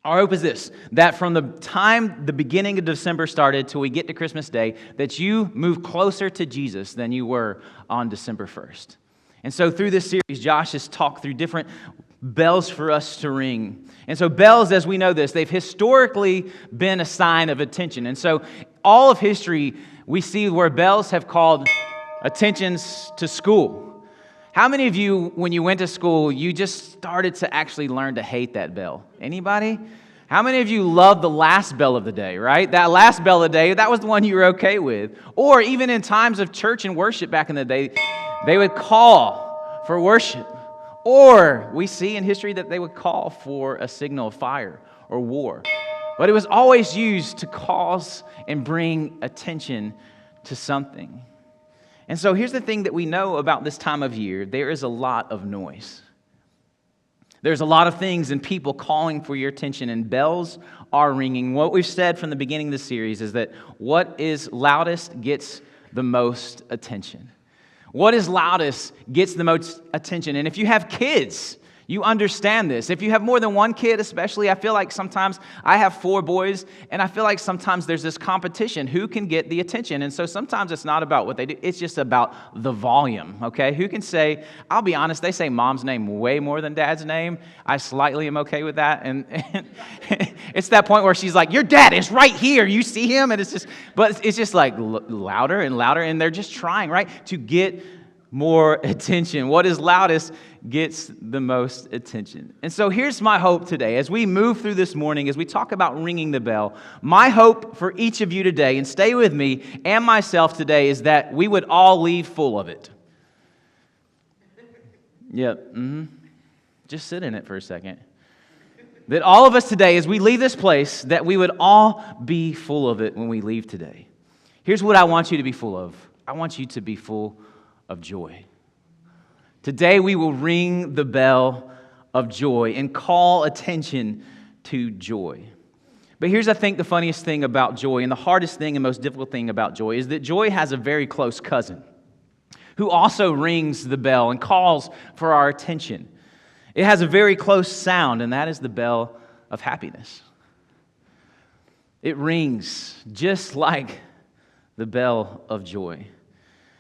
Our hope is this, that from the time the beginning of December started till we get to Christmas Day, that you move closer to Jesus than you were on December 1st. And so through this series, Josh has talked through different bells for us to ring. And so bells, as we know this, they've historically been a sign of attention. And so all of history, we see where bells have called attentions to school. How many of you, when you went to school, you just started to actually learn to hate that bell? Anybody? How many of you loved the last bell of the day, right? That last bell of the day, that was the one you were okay with. Or even in times of church and worship back in the day, they would call for worship. Or we see in history that they would call for a signal of fire or war. But it was always used to cause and bring attention to something. And so here's the thing that we know about this time of year. There is a lot of noise. There's a lot of things and people calling for your attention, and bells are ringing. What we've said from the beginning of the series is that what is loudest gets the most attention. What is loudest gets the most attention. And if you have kids, you understand this. If you have more than one kid especially, I feel like sometimes I have 4 boys, and I feel like sometimes there's this competition. Who can get the attention? And so sometimes it's not about what they do. It's just about the volume, okay? Who can say, I'll be honest, they say mom's name way more than dad's name. I slightly am okay with that. And it's that point where she's like, your dad is right here. You see him? And it's just like louder and louder. And they're just trying, right, to get more attention. What is loudest gets the most attention. And so here's my hope today. As we move through this morning, as we talk about ringing the bell, my hope for each of you today, and stay with me and myself today, is that we would all leave full of it. Yep. Just sit in it for a second. That all of us today, as we leave this place, that we would all be full of it when we leave today. Here's what I want you to be full of. I want you to be full of joy. Today we will ring the bell of joy and call attention to joy. But here's, I think, the funniest thing about joy, and the hardest thing and most difficult thing about joy, is that joy has a very close cousin who also rings the bell and calls for our attention. It has a very close sound, and that is the bell of happiness. It rings just like the bell of joy.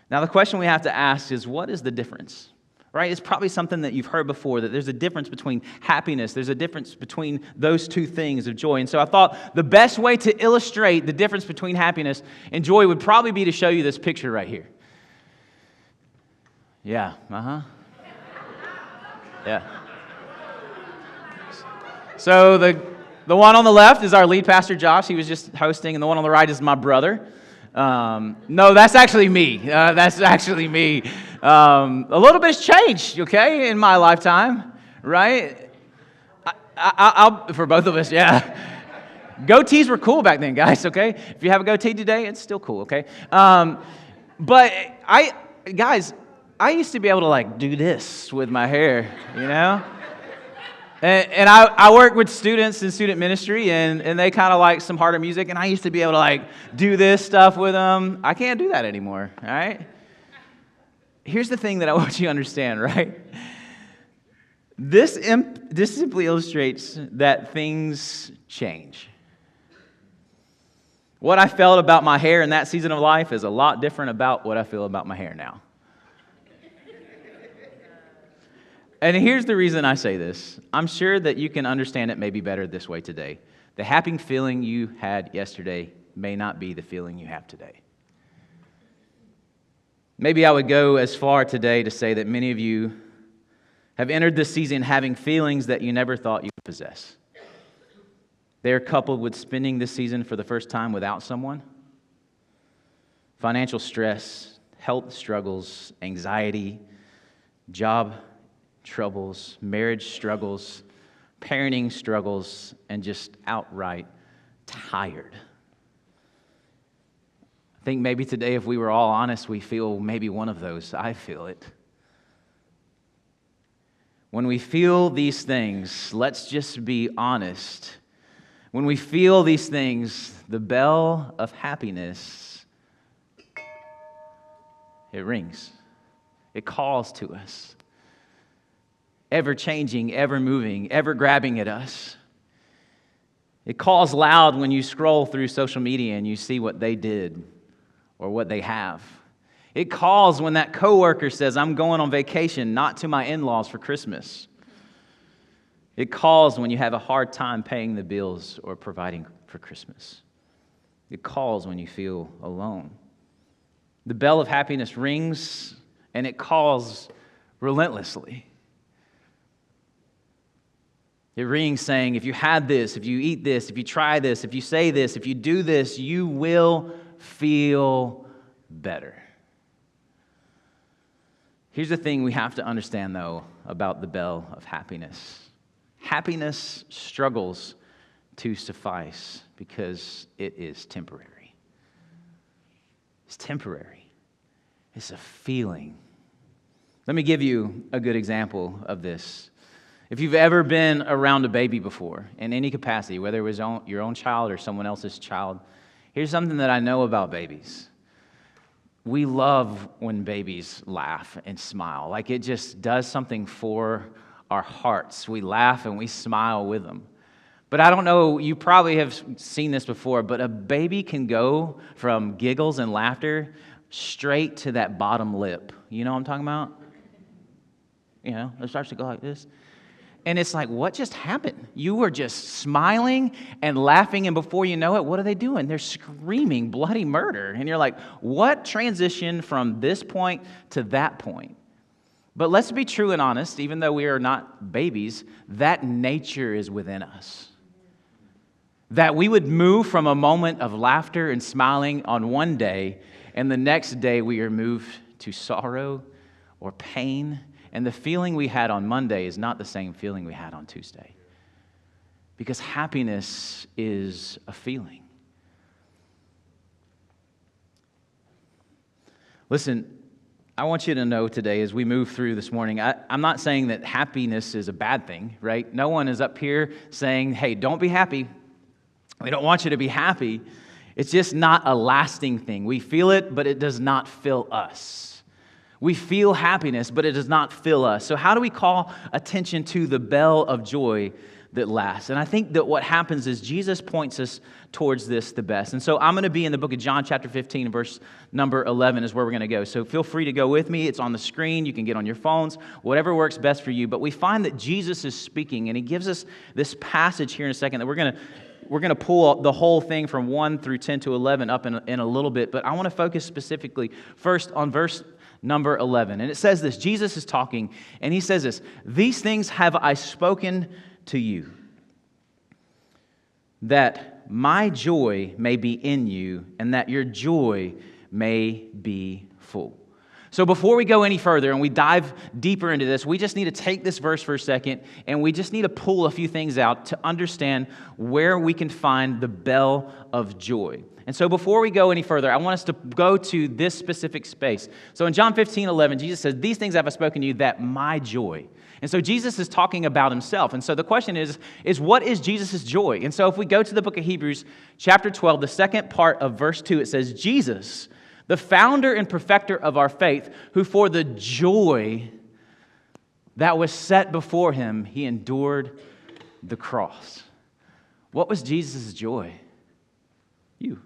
Now, the question we have to ask is, what is the difference? Right? It's probably something that you've heard before, that there's a difference between happiness. There's a difference between those two things of joy. And so I thought the best way to illustrate the difference between happiness and joy would probably be to show you this picture right here. Yeah, Yeah. So the one on the left is our lead pastor, Josh. He was just hosting. And the one on the right is my brother. No, that's actually me. That's actually me. A little bit's changed, okay, in my lifetime, right? I'll for both of us, yeah. Goatees were cool back then, guys, okay? If you have a goatee today, it's still cool, okay? But I used to be able to, like, do this with my hair, you know? And I work with students in student ministry, and they kind of like some harder music, and I used to be able to, like, do this stuff with them. I can't do that anymore, all right? Here's the thing that I want you to understand, right? This simply illustrates that things change. What I felt about my hair in that season of life is a lot different about what I feel about my hair now. And here's the reason I say this. I'm sure that you can understand it maybe better this way today. The happy feeling you had yesterday may not be the feeling you have today. Maybe I would go as far today to say that many of you have entered this season having feelings that you never thought you would possess. They are coupled with spending this season for the first time without someone. Financial stress, health struggles, anxiety, job troubles, marriage struggles, parenting struggles, and just outright tired. I think maybe today, if we were all honest, we feel maybe one of those. I feel it. When we feel these things, let's just be honest. When we feel these things, the bell of happiness, it rings. It calls to us. Ever changing, ever moving, ever grabbing at us. It calls loud when you scroll through social media and you see what they did or what they have. It calls when that coworker says, I'm going on vacation, not to my in-laws for Christmas. It calls when you have a hard time paying the bills or providing for Christmas. It calls when you feel alone. The bell of happiness rings, and it calls relentlessly. It rings saying, if you had this, if you eat this, if you try this, if you say this, if you do this, you will feel better. Here's the thing we have to understand, though, about the bell of happiness. Happiness struggles to suffice because it is temporary. It's temporary. It's a feeling. Let me give you a good example of this. If you've ever been around a baby before, in any capacity, whether it was your own child or someone else's child, here's something that I know about babies. We love when babies laugh and smile. Like it just does something for our hearts. We laugh and we smile with them. But I don't know, you probably have seen this before, but a baby can go from giggles and laughter straight to that bottom lip. You know what I'm talking about? You know, it starts to go like this. And it's like, what just happened? You were just smiling and laughing, and before you know it, what are they doing? They're screaming bloody murder. And you're like, what transition from this point to that point? But let's be true and honest, even though we are not babies, that nature is within us. That we would move from a moment of laughter and smiling on one day, and the next day we are moved to sorrow or pain. And the feeling we had on Monday is not the same feeling we had on Tuesday. Because happiness is a feeling. Listen, I want you to know today as we move through this morning, I'm not saying that happiness is a bad thing, right? No one is up here saying, hey, don't be happy. We don't want you to be happy. It's just not a lasting thing. We feel it, but it does not fill us. We feel happiness, but it does not fill us. So how do we call attention to the bell of joy that lasts? And I think that what happens is Jesus points us towards this the best. And so I'm going to be in the book of John chapter 15, verse number 11 is where we're going to go. So feel free to go with me. It's on the screen. You can get on your phones, whatever works best for you. But we find that Jesus is speaking, and he gives us this passage here in a second that we're going to pull the whole thing from 1 through 10 to 11 up in a little bit. But I want to focus specifically first on verse number 11. And it says this, Jesus is talking, and he says this, these things have I spoken to you, that my joy may be in you, and that your joy may be full. So before we go any further and we dive deeper into this, we just need to take this verse for a second, and we just need to pull a few things out to understand where we can find the bell of joy. And so before we go any further, I want us to go to this specific space. So in John 15:11, Jesus says, these things have I spoken to you, that my joy. And so Jesus is talking about himself. And so the question is what is Jesus' joy? And so if we go to the book of Hebrews, chapter 12, the second part of verse 2, it says, Jesus, the founder and perfecter of our faith, who for the joy that was set before him, he endured the cross. What was Jesus' joy? You.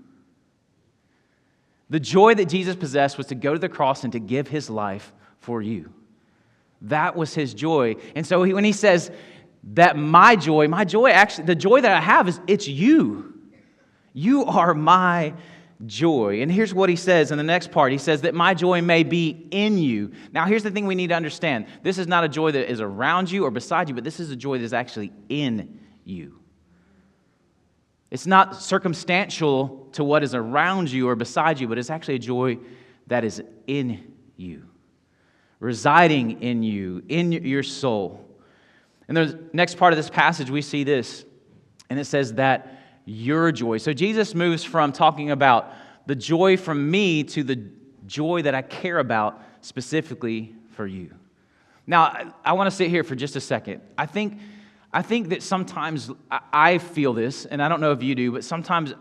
The joy that Jesus possessed was to go to the cross and to give his life for you. That was his joy. And so when he says that my joy actually, the joy that I have is it's you. You are my joy. And here's what he says in the next part. He says that my joy may be in you. Now, here's the thing we need to understand. This is not a joy that is around you or beside you, but this is a joy that is actually in you. It's not circumstantial to what is around you or beside you, but it's actually a joy that is in you, residing in you, in your soul. And the next part of this passage, we see this, and it says that your joy. So Jesus moves from talking about the joy from me to the joy that I care about specifically for you. Now, I want to sit here for just a second. I think that sometimes I feel this, and I don't know if you do, but sometimes,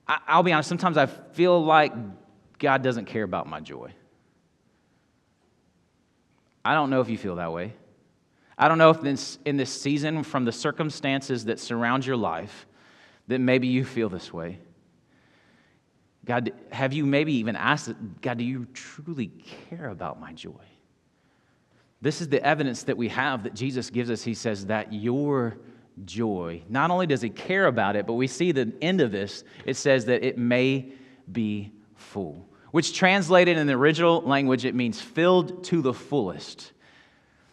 I'll be honest, sometimes I feel like God doesn't care about my joy. I don't know if you feel that way. I don't know if in this season, from the circumstances that surround your life, that maybe you feel this way? God, have you maybe even asked, God, do you truly care about my joy? This is the evidence that we have that Jesus gives us. He says that your joy, not only does he care about it, but we see the end of this, it says that it may be full, which translated in the original language, it means filled to the fullest.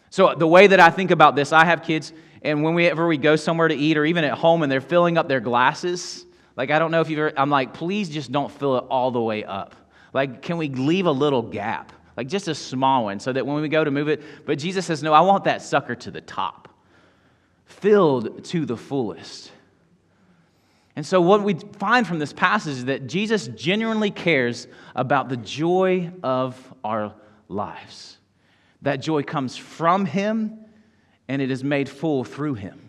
So the way that I think about this, I have kids, and whenever we go somewhere to eat or even at home and they're filling up their glasses, like, I don't know if you've ever, I'm like, please just don't fill it all the way up. Like, can we leave a little gap? Like, just a small one so that when we go to move it, but Jesus says, no, I want that sucker to the top, filled to the fullest. And so what we find from this passage is that Jesus genuinely cares about the joy of our lives. That joy comes from him, and it is made full through him.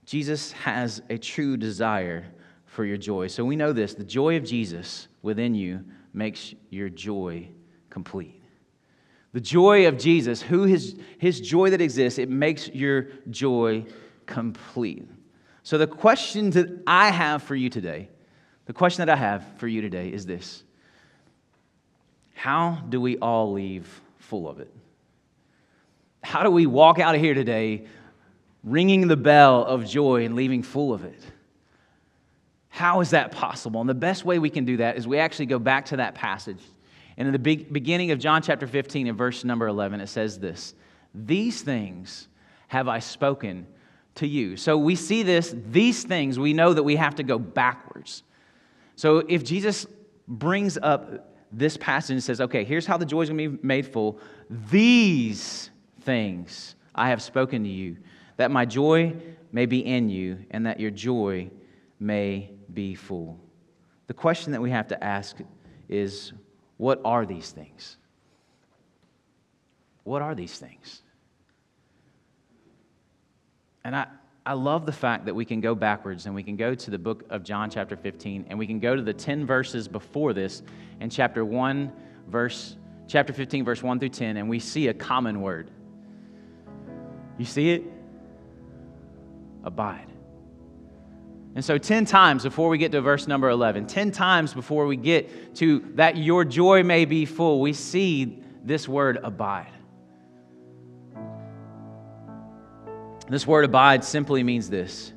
Jesus has a true desire for your joy. So we know this, the joy of Jesus within you makes your joy complete. The joy of Jesus, his joy that exists, it makes your joy complete. So the question that I have for you today, is this: how do we all leave full of it? How do we walk out of here today ringing the bell of joy and leaving full of it? How is that possible? And the best way we can do that is we actually go back to that passage. And in the beginning of John chapter 15 and verse number 11, it says this: these things have I spoken to you. So we see these things, we know that we have to go backwards. So if Jesus brings up this passage and says, okay, here's how the joy is going to be made full. These things I have spoken to you, that my joy may be in you and that your joy may be full. The question that we have to ask is, what are these things? What are these things? And I love the fact that we can go backwards and we can go to the book of John chapter 15 and we can go to the 10 verses before this in chapter 15 verse 1 through 10, and we see a common word. You see it? Abide. And so 10 times before we get to verse number 11, 10 times before we get to that your joy may be full, we see this word abide. This word abide simply means this: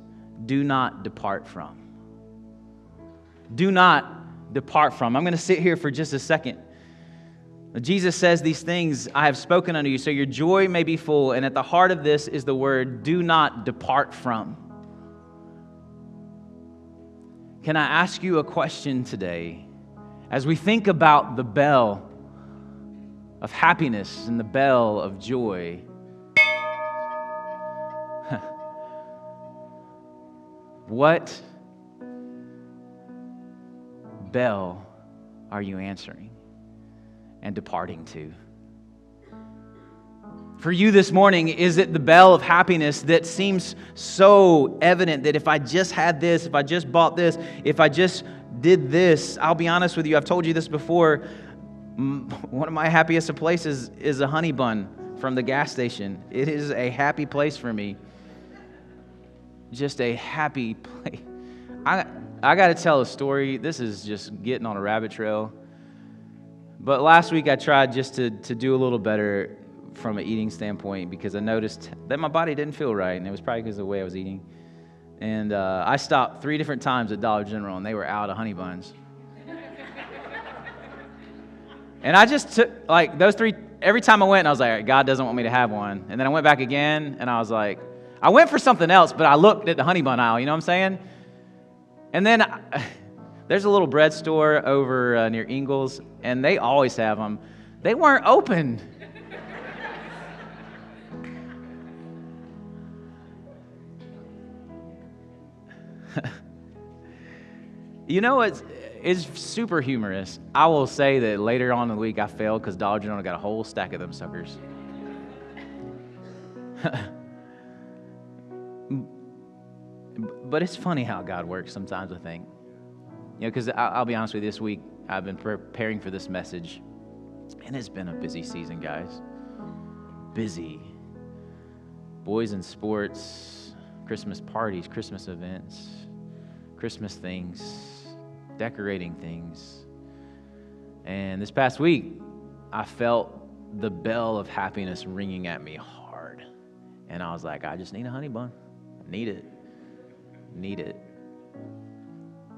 do not depart from. Do not depart from. I'm going to sit here for just a second. Jesus says these things I have spoken unto you, so your joy may be full. And at the heart of this is the word do not depart from. Can I ask you a question today? As we think about the bell of happiness and the bell of joy, what bell are you answering and departing to? For you this morning, is it the bell of happiness that seems so evident that if I just had this, if I just bought this, if I just did this? I'll be honest with you, I've told you this before. One of my happiest places is a honey bun from the gas station. It is a happy place for me. Just a happy place. I got to tell a story. This is just getting on a rabbit trail. But last week I tried just to do a little better from an eating standpoint because I noticed that my body didn't feel right, and it was probably because of the way I was eating. And I stopped 3 different times at Dollar General, and they were out of honey buns. And I just took, like, those 3, every time I went, I was like, God doesn't want me to have one. And then I went back again, and I was like, I went for something else, but I looked at the honey bun aisle, you know what I'm saying? And then there's a little bread store over near Ingalls, and they always have them. They weren't open. You know, it's super humorous. I will say that later on in the week I failed because Dollar General got a whole stack of them suckers. But it's funny how God works sometimes, I think. You know, because I'll be honest with you, this week I've been preparing for this message, and it's been a busy season, guys. Busy. Boys in sports, Christmas parties, Christmas events, Christmas things, decorating things. And this past week, I felt the bell of happiness ringing at me hard. And I was like, I just need a honey bun. Need it.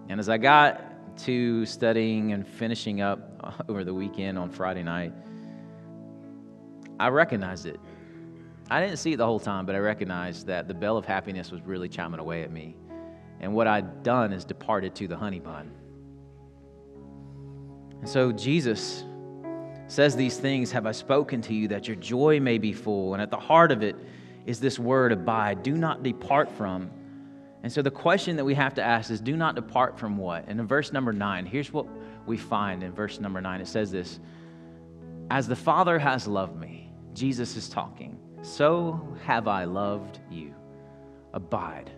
And as I got to studying and finishing up over the weekend on Friday night, I recognized it. I didn't see it the whole time, but I recognized that the bell of happiness was really chiming away at me. And what I'd done is departed to the honey bun. And so Jesus says these things, have I spoken to you, that your joy may be full. And at the heart of it is this word, abide. Do not depart from. And so the question that we have to ask is, do not depart from what? And in verse number 9, here's what we find in verse number 9. It says this, as the Father has loved me, Jesus is talking, so have I loved you. Abide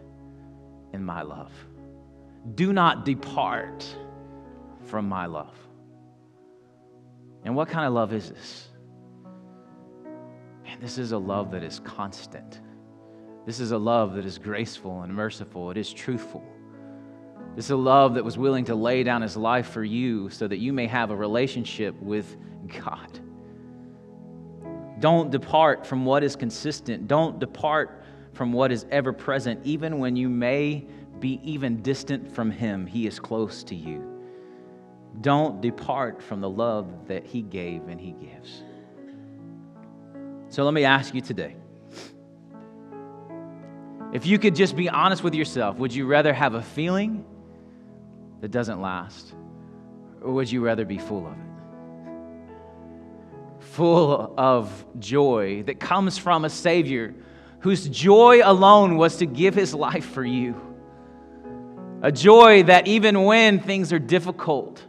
in my love. Do not depart from my love. And what kind of love is this? Man, this is a love that is constant. This is a love that is graceful and merciful. It is truthful. This is a love that was willing to lay down his life for you so that you may have a relationship with God. Don't depart from what is consistent. Don't depart from what is ever present. Even when you may be even distant from him, he is close to you. Don't depart from the love that he gave and he gives. So let me ask you today, if you could just be honest with yourself, would you rather have a feeling that doesn't last, or would you rather be full of it? Full of joy that comes from a Savior whose joy alone was to give his life for you. A joy that even when things are difficult,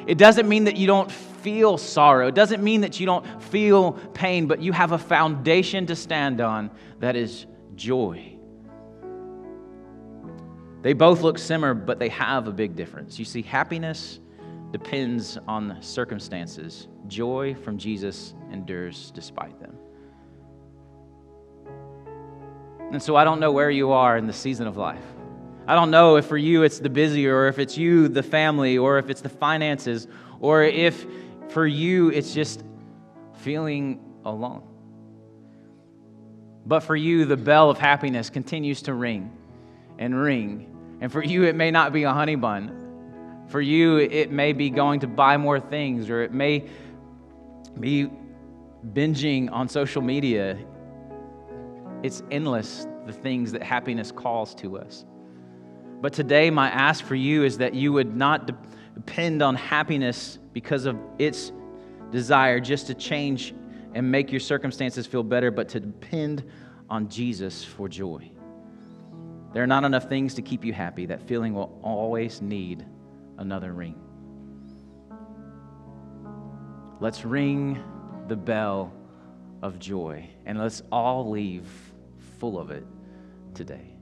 it doesn't mean that you don't feel sorrow. It doesn't mean that you don't feel pain, but you have a foundation to stand on that is joy. They both look similar, but they have a big difference. You see, happiness depends on circumstances. Joy from Jesus endures despite them. And so I don't know where you are in the season of life. I don't know if for you it's the busy, or if it's you, the family, or if it's the finances, or if for you it's just feeling alone. But for you, the bell of happiness continues to ring and ring. And for you, it may not be a honey bun. For you, it may be going to buy more things, or it may be binging on social media. It's endless, the things that happiness calls to us. But today, my ask for you is that you would not depend on happiness because of its desire just to change and make your circumstances feel better, but to depend on Jesus for joy. There are not enough things to keep you happy. That feeling will always need another ring. Let's ring the bell of joy, and let's all leave full of it today.